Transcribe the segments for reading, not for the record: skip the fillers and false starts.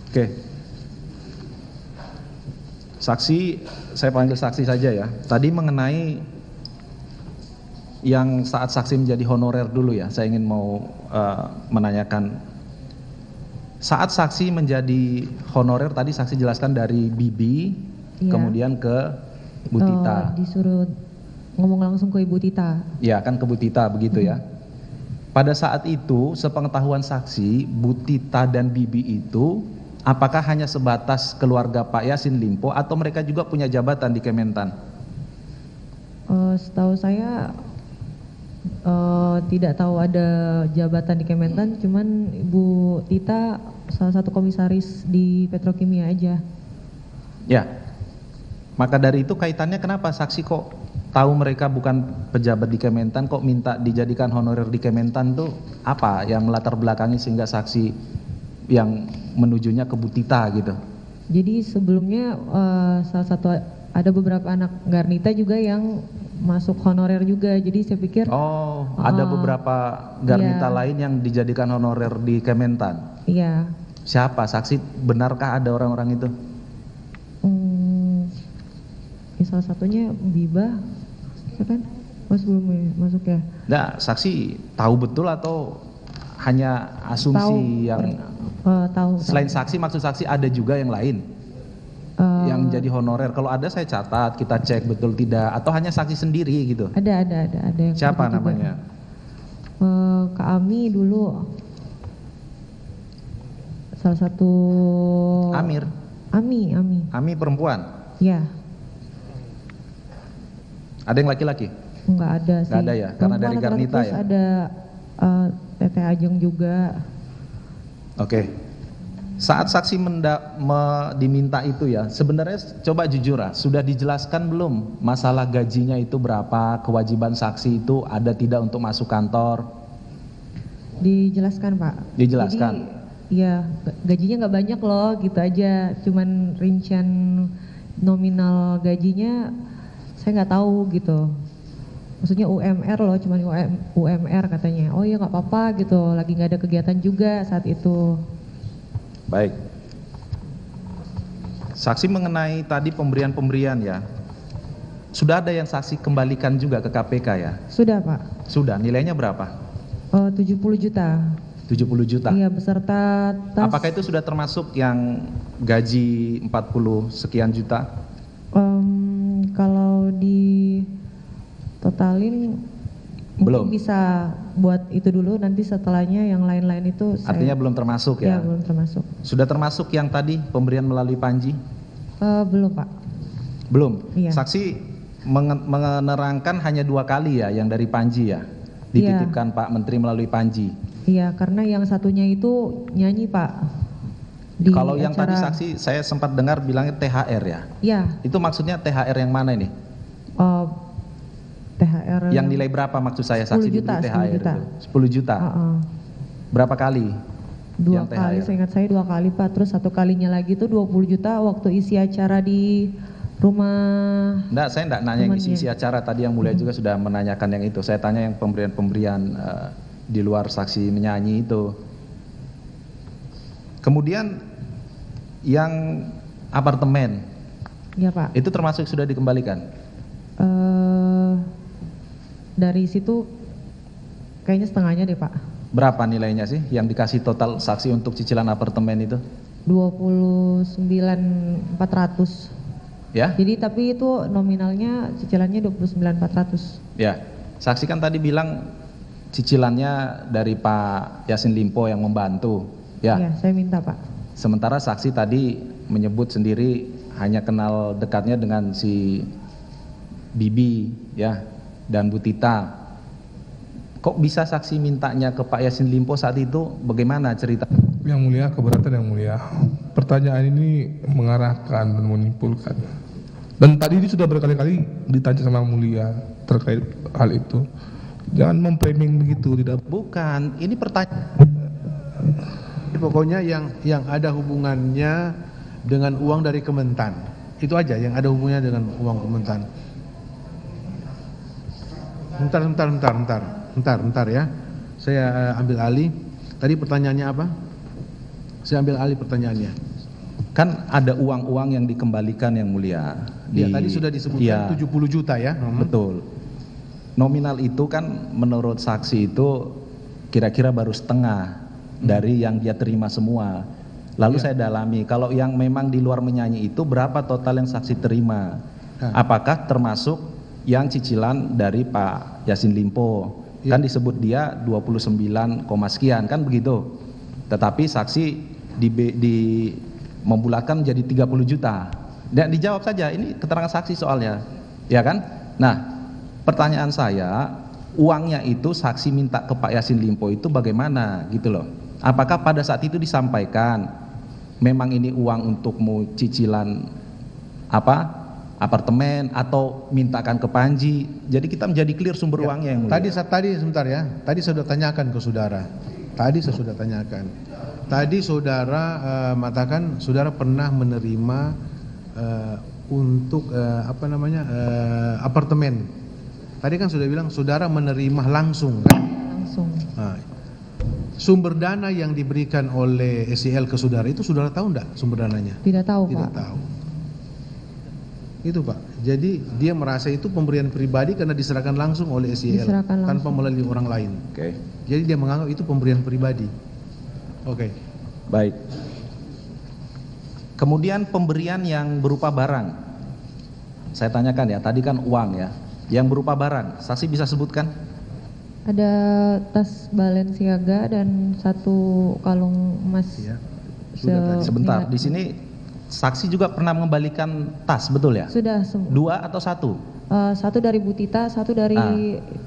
Oke. Saksi, saya panggil saksi saja ya. Tadi mengenai yang saat saksi menjadi honorer dulu ya, saya ingin mau menanyakan. Saat saksi menjadi honorer tadi saksi jelaskan dari Bibi, Iya. kemudian ke Bu Tita. Disuruh ngomong langsung ke Ibu Tita. Ya kan ke Bu Tita begitu ya. Pada saat itu sepengetahuan saksi, Bu Tita dan Bibi itu apakah hanya sebatas keluarga Pak Yassin Limpo atau mereka juga punya jabatan di Kementan? Setahu saya tidak tahu ada jabatan di Kementan, cuman Ibu Tita salah satu komisaris di Petrokimia aja. Ya. Maka dari itu kaitannya kenapa saksi kok tahu mereka bukan pejabat di Kementan, kok minta dijadikan honorer di Kementan tuh apa yang melatar belakangi sehingga saksi yang menujunya ke Bu Tita gitu? Jadi sebelumnya ada beberapa anak Garnita juga yang masuk honorer juga, jadi saya pikir Ada beberapa Garnita iya. lain yang dijadikan honorer di Kementan. Iya. Siapa saksi, benarkah ada orang-orang itu? Ya salah satunya Biba, ya kan? Mas belum masuk ya? Nah, saksi tahu betul atau hanya asumsi Tahu. selain saksi, maksud saksi ada juga yang lain yang jadi honorer? Kalau ada saya catat, kita cek betul tidak, atau hanya saksi sendiri gitu? Ada yang Siapa begitu juga. namanya? Kak Ami dulu salah satu. Amir. Ami perempuan. Ya. Ada yang laki-laki? Enggak ada sih. Nggak ada ya, karena Perempuan dari laki-laki, Garnita terus ya? ada Teteh Ajeng juga. Oke. Saat saksi diminta itu ya, sebenarnya coba jujur lah, sudah dijelaskan belum masalah gajinya itu berapa, kewajiban saksi itu ada tidak untuk masuk kantor? Dijelaskan Pak. Dijelaskan. Jadi ya gajinya nggak banyak loh, gitu aja. Cuman rincian nominal gajinya saya nggak tahu gitu. Maksudnya UMR loh, cuman UMR katanya. Oh ya nggak apa-apa gitu, lagi nggak ada kegiatan juga saat itu. Baik. Saksi mengenai tadi pemberian ya, sudah ada yang saksi kembalikan juga ke KPK ya? Sudah Pak. Sudah, nilainya berapa? 70 juta. 70 juta? Iya, beserta tas. Apakah itu sudah termasuk yang gaji 40 sekian juta? Kalau di totalin Belum. mungkin bisa buat itu dulu, nanti setelahnya yang lain-lain itu Artinya belum termasuk ya? Ya, belum termasuk. Sudah termasuk yang tadi pemberian melalui Panji? Belum Pak. Belum. Iya. Saksi menerangkan hanya 2 kali ya yang dari Panji ya? Dititipkan Pak Menteri melalui Panji. Iya, karena yang satunya itu nyanyi Pak. Kalau yang tadi saksi saya sempat dengar bilangnya THR ya? Iya. Itu maksudnya THR yang mana ini? THR Yang nilai berapa maksud saya saksi 10 juta, diberi THR 10 juta. itu? 10 juta. Berapa kali? 2 yang kali, THR? seingat saya 2 kali Pak. Terus 1 kalinya lagi itu 20 juta waktu isi acara di rumah. Enggak, saya enggak nanya yang isi acara, tadi yang mulia juga sudah menanyakan yang itu. Saya tanya yang pemberian di luar saksi menyanyi itu. Kemudian yang apartemen. Iya Pak. Itu termasuk sudah dikembalikan? Dari situ kayaknya setengahnya deh Pak. Berapa nilainya sih yang dikasih total saksi untuk cicilan apartemen itu? 29.400. Ya? Jadi tapi itu nominalnya cicilannya 29.400. Ya. Saksi kan tadi bilang cicilannya dari Pak Yassin Limpo yang membantu. Ya. Iya, saya minta Pak. Sementara saksi tadi menyebut sendiri hanya kenal dekatnya dengan si Bibi ya dan Bu Tita. Kok bisa saksi mintanya ke Pak Yassin Limpo saat itu? Bagaimana cerita? Yang mulia, keberatan yang mulia. Pertanyaan ini mengarahkan dan menyimpulkan. Dan tadi ini sudah berkali-kali ditanya sama mulia terkait hal itu. Jangan memframing begitu, tidak. Bukan, ini pertanyaan. Pokoknya yang ada hubungannya dengan uang dari Kementan. Itu aja yang ada hubungannya dengan uang Kementan. Bentar ya. Saya ambil alih. Tadi pertanyaannya apa? Saya ambil alih pertanyaannya. Kan ada uang-uang yang dikembalikan yang mulia. Ya, tadi sudah disebutkan 70 juta ya. Betul. Nominal itu kan menurut saksi itu kira-kira baru setengah dari yang dia terima semua. Lalu saya dalami, kalau yang memang di luar menyanyi itu berapa total yang saksi terima? Apakah termasuk yang cicilan dari Pak Yassin Limpo? Kan disebut dia 29, sekian kan begitu. Tetapi saksi membulatkan menjadi 30 juta. Dan dijawab saja, ini keterangan saksi soalnya. Ya kan? Nah, pertanyaan saya, uangnya itu saksi minta ke Pak Yassin Limpo itu bagaimana gitu loh. Apakah pada saat itu disampaikan memang ini uang untukmu cicilan apartemen atau mintakan ke Panji? Jadi kita menjadi clear sumber uangnya yang mulia. Tadi sebentar ya. Tadi saya sudah tanyakan ke saudara. Tadi saudara mengatakan saudara pernah menerima untuk apartemen. Tadi kan sudah bilang saudara menerima langsung kan? Langsung. Nah, sumber dana yang diberikan oleh SEL ke saudara itu saudara tahu enggak sumber dananya? Tidak tahu, Tidak Pak. tahu. Itu Pak. Jadi dia merasa itu pemberian pribadi karena diserahkan langsung oleh SEL Diserahkan langsung. tanpa melalui orang lain. Oke. Jadi dia menganggap itu pemberian pribadi. Oke. Baik. Kemudian pemberian yang berupa barang. Saya tanyakan ya, tadi kan uang ya. Yang berupa barang, saksi bisa sebutkan? Ada tas Balenciaga dan 1 kalung emas. Ya. Sudah tadi. Sebentar, senilai- di sini saksi juga pernah mengembalikan tas, betul ya? Sudah 2 atau 1? 1 dari Bu Tita, 1 dari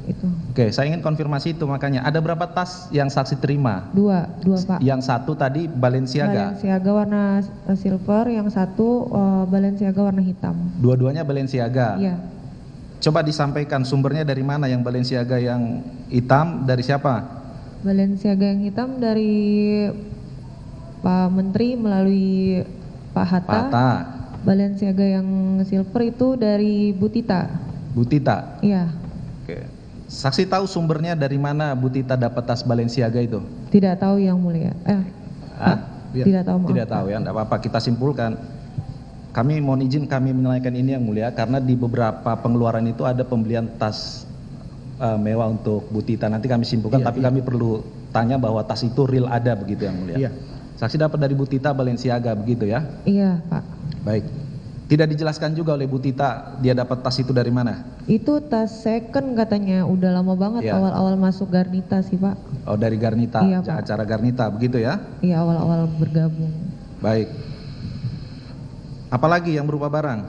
itu. Oke, saya ingin konfirmasi itu makanya. Ada berapa tas yang saksi terima? 2 Pak. Yang 1 tadi Balenciaga. Balenciaga warna silver, yang 1 Balenciaga warna hitam. Dua-duanya Balenciaga. Iya. Coba disampaikan sumbernya dari mana, yang Balenciaga yang hitam dari siapa? Balenciaga yang hitam dari Pak Menteri melalui Pak Hatta. Pata, Balenciaga yang silver itu dari Bu Tita. Bu Tita. Iya. Oke. Saksi tahu sumbernya dari mana Bu Tita dapat tas Balenciaga itu? Tidak tahu yang mulia. Hah? Tidak tahu, maaf. Tidak tahu ya, enggak apa-apa, kita simpulkan. Kami mohon izin kami menanyakan ini yang mulia karena di beberapa pengeluaran itu ada pembelian tas mewah untuk Bu Tita. Nanti kami simpulkan, tapi kami perlu tanya bahwa tas itu real ada begitu yang mulia. Iya. Saksi dapat dari Bu Tita Balenciaga begitu ya? Iya, Pak. Baik. Tidak dijelaskan juga oleh Bu Tita dia dapat tas itu dari mana? Itu tas second katanya, udah lama banget Iya. awal-awal masuk Garnita sih, Pak. Oh, dari Garnita, Iya, Pak. acara Garnita begitu ya? Iya, awal-awal bergabung. Baik. Apalagi yang berupa barang?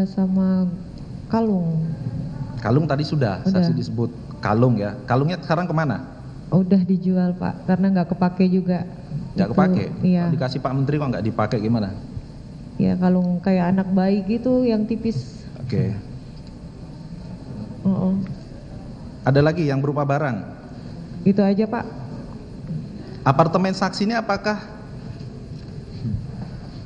Sama kalung. Kalung tadi sudah, Udah. saksi disebut kalung ya. Kalungnya sekarang kemana? Udah dijual, Pak, karena nggak kepake juga. Nggak Itu, kepake? Iya. Dikasih Pak Menteri kok nggak dipakai gimana? Ya kalung kayak anak bayi gitu yang tipis. Oke. Oh, Ada lagi yang berupa barang? itu aja, Pak. Apartemen saksi ini apakah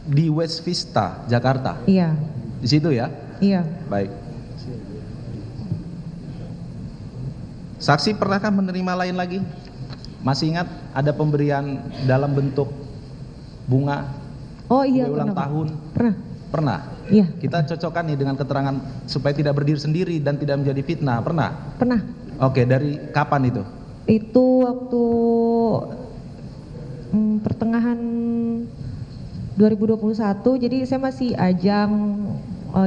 di West Vista, Jakarta? Iya, Di situ ya? iya. Baik. Saksi pernahkah menerima lain lagi? Masih ingat ada pemberian dalam bentuk bunga? Oh iya, kue ulang pernah, Pak. tahun? Pernah. Pernah? Iya, Kita cocokkan nih dengan keterangan supaya tidak berdiri sendiri dan tidak menjadi fitnah. Pernah? pernah. Oke, dari kapan itu? Itu waktu pertengahan 2021, jadi saya masih ajang,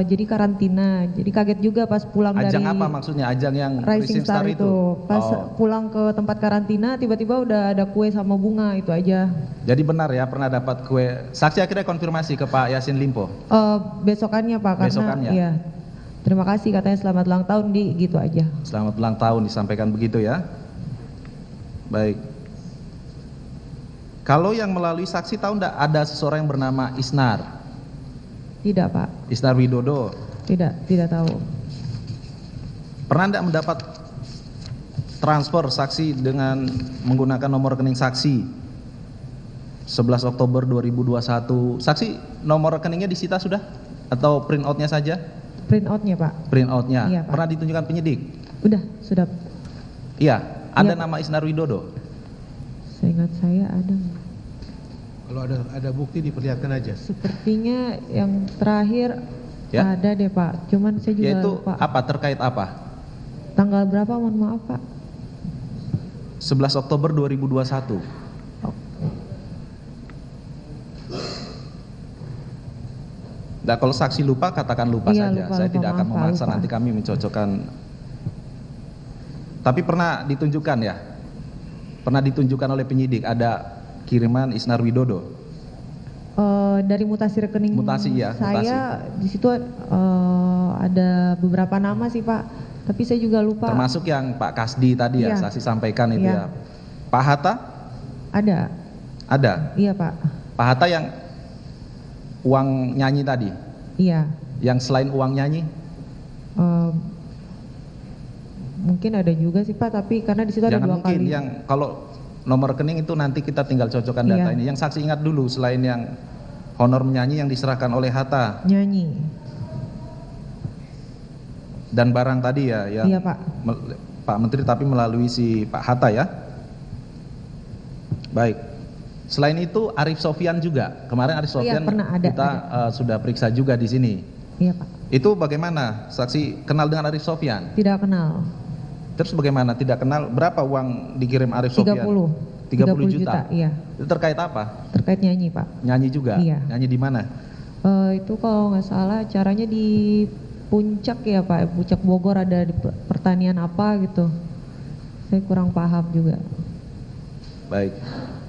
jadi karantina. Jadi kaget juga pas pulang Ajang dari apa maksudnya? Ajang yang Rising Star itu. Pas Oh. pulang ke tempat karantina, tiba-tiba udah ada kue sama bunga, itu aja. Jadi benar ya pernah dapat kue. Saksi akhirnya konfirmasi ke Pak Yassin Limpo. Besokannya, Pak, karena Besokannya? iya. Terima kasih, katanya selamat ulang tahun, Di, gitu aja. Selamat ulang tahun disampaikan begitu ya. Baik. Kalau yang melalui saksi tahu enggak ada seseorang yang bernama Isnar? Tidak, Pak. Isnar Widodo. Tidak tahu. Pernah enggak mendapat transfer saksi dengan menggunakan nomor rekening saksi 11 Oktober 2021? Saksi nomor rekeningnya disita sudah? Atau print outnya saja? Print outnya, Pak. Print outnya. Iya, Pak. Pernah ditunjukkan penyidik? Sudah. Iya. Ada Iya. nama Isnar Widodo? Seingat saya ada. Kalau ada bukti diperlihatkan aja. Sepertinya yang terakhir Ya. ada deh Pak, cuman saya juga Yaitu lupa. apa, terkait apa? Tanggal berapa, mohon maaf Pak? 11 Oktober 2021. Nah, kalau saksi lupa, katakan lupa Iya, saja. lupa, Saya lupa, tidak akan maaf, Pak, memaksa, lupa. nanti kami mencocokkan. Tapi pernah ditunjukkan ya? Pernah ditunjukkan oleh penyidik, ada kiriman Isnar Widodo. Dari mutasi rekening Mutasi, ya, saya di situ ada beberapa nama sih Pak, tapi saya juga lupa. Termasuk yang Pak Kasdi tadi ya, Iya. saksi sampaikan itu Iya. ya. Pak Hatta? Ada, Ada. iya Pak, Pak Hatta yang uang nyanyi tadi? iya. Yang selain uang nyanyi? Mungkin ada juga sih Pak, tapi karena di situ ada Jangan dua mungkin, kali. yang kalau nomor rekening itu nanti kita tinggal cocokkan data Iya. ini. Yang saksi ingat dulu, selain yang honor menyanyi yang diserahkan oleh Hatta Nyanyi, dan barang tadi ya, yang iya Pak. Pak Menteri tapi melalui si Pak Hatta ya. Baik. Selain itu Arif Sofyan juga. Kemarin Arif Oh iya, Sofyan pernah ada, kita sudah periksa juga di sini. Iya Pak, Itu bagaimana? Saksi kenal dengan Arif Sofyan? tidak kenal. Terus bagaimana? Tidak kenal, berapa uang dikirim Arif Sofyan? 30 juta. Iya, Itu terkait apa? terkait nyanyi Pak. Nyanyi juga? Iya. Nyanyi di mana? Itu kalau nggak salah acaranya di Puncak ya Pak, Puncak Bogor, ada di pertanian apa gitu. Saya kurang paham juga. Baik.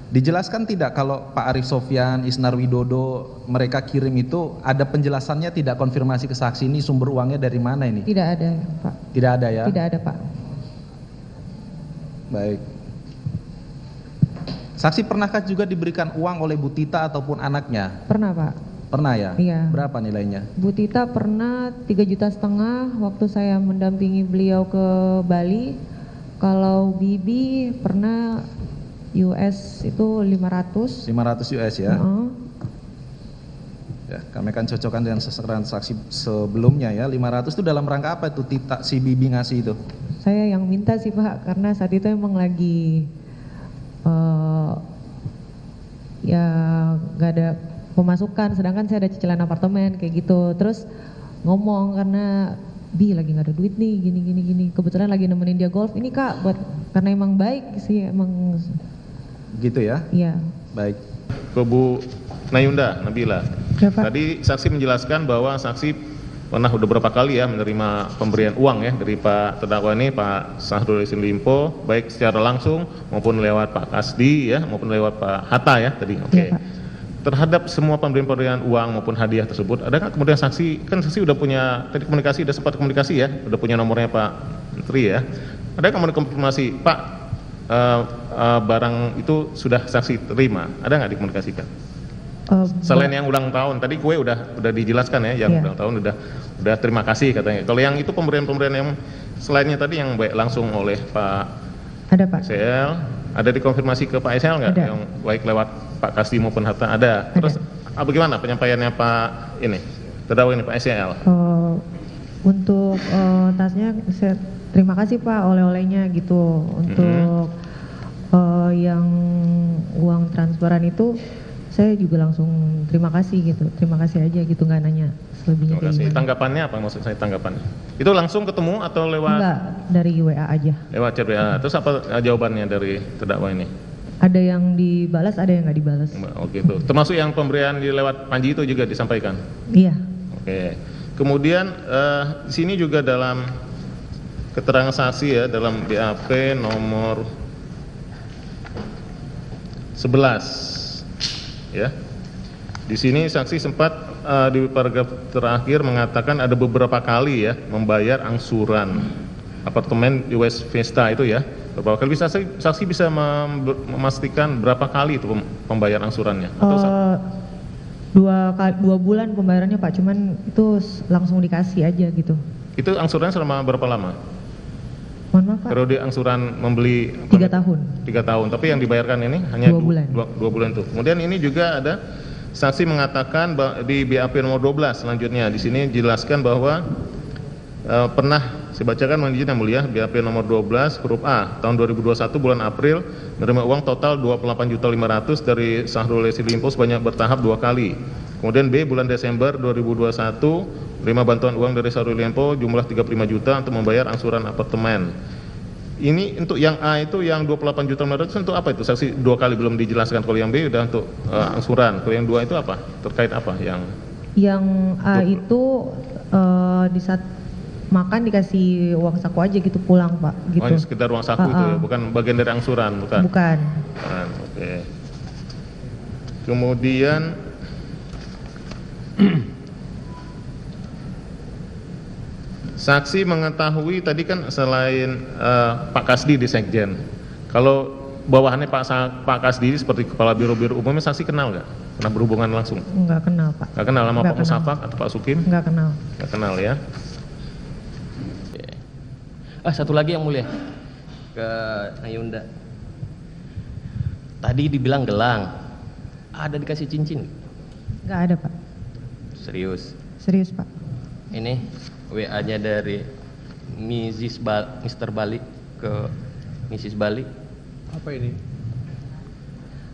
Dijelaskan tidak kalau Pak Arif Sofyan, Isnar Widodo, mereka kirim itu ada penjelasannya tidak, konfirmasi ke saksi ini sumber uangnya dari mana ini? Tidak ada Pak, Tidak ada ya? tidak ada Pak. Baik. Saksi pernahkah juga diberikan uang oleh Bu Tita ataupun anaknya? Pernah Pak. Pernah ya? Iya. Berapa nilainya? Bu Tita pernah 3,5 juta waktu saya mendampingi beliau ke Bali. Kalau Bibi pernah US itu 500. 500 US ya? Heeh. Ya, kami akan cocokkan dengan saksi sebelumnya ya. 500 itu dalam rangka apa itu Tita si Bibi ngasih itu? Saya yang minta sih Pak, karena saat itu emang lagi ya nggak ada pemasukan, sedangkan saya ada cicilan apartemen kayak gitu. Terus ngomong karena Bi lagi nggak ada duit nih, gini. Kebetulan lagi nemenin dia golf. Ini Kak, buat karena emang baik sih emang. Gitu ya? Iya. Baik. Ke Bu Nayunda Nabila. Ya, Pak. Tadi saksi menjelaskan bahwa saksi pernah udah berapa kali ya menerima pemberian uang ya dari Pak terdakwa ini, Pak Syahrul Yassin Limpo, baik secara langsung maupun lewat Pak Kasdi ya, maupun lewat Pak Hatta ya tadi. Oke. Iya, Pak. Terhadap semua pemberian uang maupun hadiah tersebut, adakah kemudian saksi, kan saksi udah punya tadi komunikasi, udah sempat komunikasi ya, udah punya nomornya Pak Menteri ya. Ada kemudian konfirmasi, Pak barang itu sudah saksi terima, ada nggak dikomunikasikan? Selain yang ulang tahun, tadi kue udah dijelaskan ya, yang Iya. ulang tahun udah terima kasih katanya. Kalau yang itu pemberian yang selainnya tadi yang baik langsung oleh Pak Ada Pak. SL, ada dikonfirmasi ke Pak SL nggak? Ada. Yang baik lewat Pak Kasdi maupun Hatta ada. Terus bagaimana penyampaiannya Pak ini terdakwa ini Pak SL? Untuk tasnya saya terima kasih Pak, oleh-olehnya gitu. Untuk yang uang transferan itu saya juga langsung terima kasih gitu. Terima kasih aja gitu, nggak nanya selebihnya Terima kayak kasih. gimana. Tanggapannya apa, maksud saya tanggapannya? Itu langsung ketemu atau lewat Enggak, dari WA aja. lewat chat WA? Terus apa jawabannya dari terdakwa ini? Ada yang dibalas, ada yang nggak dibalas. Oh gitu. Termasuk yang pemberian di lewat Panji itu juga disampaikan? Iya. Oke. Kemudian di sini juga dalam keterangan saksi ya, dalam BAP nomor 11 ya. Di sini saksi sempat di paragraf terakhir mengatakan ada beberapa kali ya membayar angsuran apartemen di West Vista itu ya. Beberapa kali. Bisa saksi bisa memastikan berapa kali itu pembayar angsurannya? Atau 2 bulan pembayarannya Pak, cuman itu langsung dikasih aja gitu. itu angsurannya selama berapa lama? Mohon maaf Pak. Periode angsuran membeli 3 tahun. 3 tahun, tapi yang dibayarkan ini hanya 2 bulan. 2 bulan itu. Kemudian ini juga ada saksi mengatakan di BAP nomor 12 selanjutnya di sini dijelaskan bahwa pernah Saya bacakan mohon izin yang mulia, BAP nomor 12 huruf A tahun 2021 bulan April menerima uang total 28.500.000 dari Syahrul Yassin Limpo sebanyak bertahap 2 kali. Kemudian B bulan Desember 2021 menerima bantuan uang dari Syahrul Limpo jumlah 35 juta untuk membayar angsuran apartemen. Ini untuk yang A itu yang 28.500.000 untuk apa itu? Saksi 2 kali belum dijelaskan. Kalau yang B udah untuk angsuran. Kalau yang 2 itu apa? Terkait apa? Yang A itu di saat makan dikasih uang saku aja gitu pulang Pak. Gitu. Oh, ini sekitar uang saku itu ya, bukan bagian dari angsuran, bukan? Bukan. Oke. Kemudian saksi mengetahui tadi kan selain Pak Kasdi di Sekjen, kalau bawahannya Pak Kasdi seperti Kepala Biro-Biro Umumnya, saksi kenal nggak? Pernah berhubungan langsung? Enggak kenal Pak. Nggak kenal sama Nggak Pak kenal. Musafak atau Pak Sukim? Enggak kenal. Nggak kenal ya. Satu lagi yang mulia ke Ayunda. Tadi dibilang gelang, ada dikasih cincin? Enggak ada Pak. Serius? Serius Pak. Ini WA-nya dari Mr. Bali ke Mrs. Bali. Apa ini?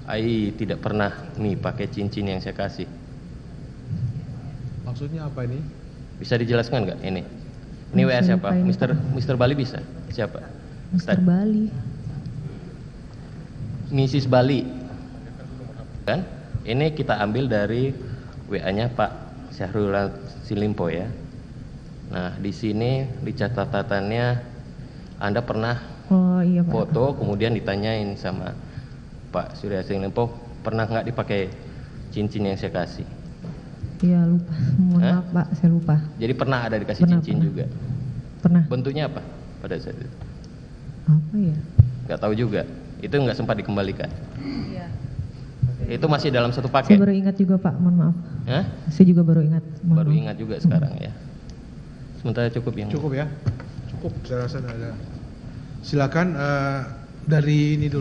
Ai tidak pernah nih pakai cincin yang saya kasih. Maksudnya apa ini? Bisa dijelaskan nggak ini? Ini WA siapa? Lupa ini, Mr. Bali bisa? Siapa? Mr. Bali. Mrs. Bali. Kan? Ini kita ambil dari WA-nya Pak Syahrul Yassin Limpo ya. Nah, di sini di catatannya Anda pernah Oh iya Pak. foto, kemudian ditanyain sama Pak Syahrul Yassin Limpo, pernah nggak dipakai cincin yang saya kasih? Iya lupa. Mohon Hah? maaf Pak, saya lupa. Jadi pernah ada dikasih Pernah, cincin pernah. juga. Pernah. Bentuknya apa pada saat itu? Apa ya? Nggak tahu juga. Itu nggak sempat dikembalikan. Iya. Itu masih dalam satu Saya paket. baru ingat juga Pak, mohon maaf. Hah? Saya juga baru ingat. Mohon Baru maaf. ingat juga sekarang ya. Sementara cukup yang Cukup ya? Cukup, saya rasa ada. Silakan dari ini dulu.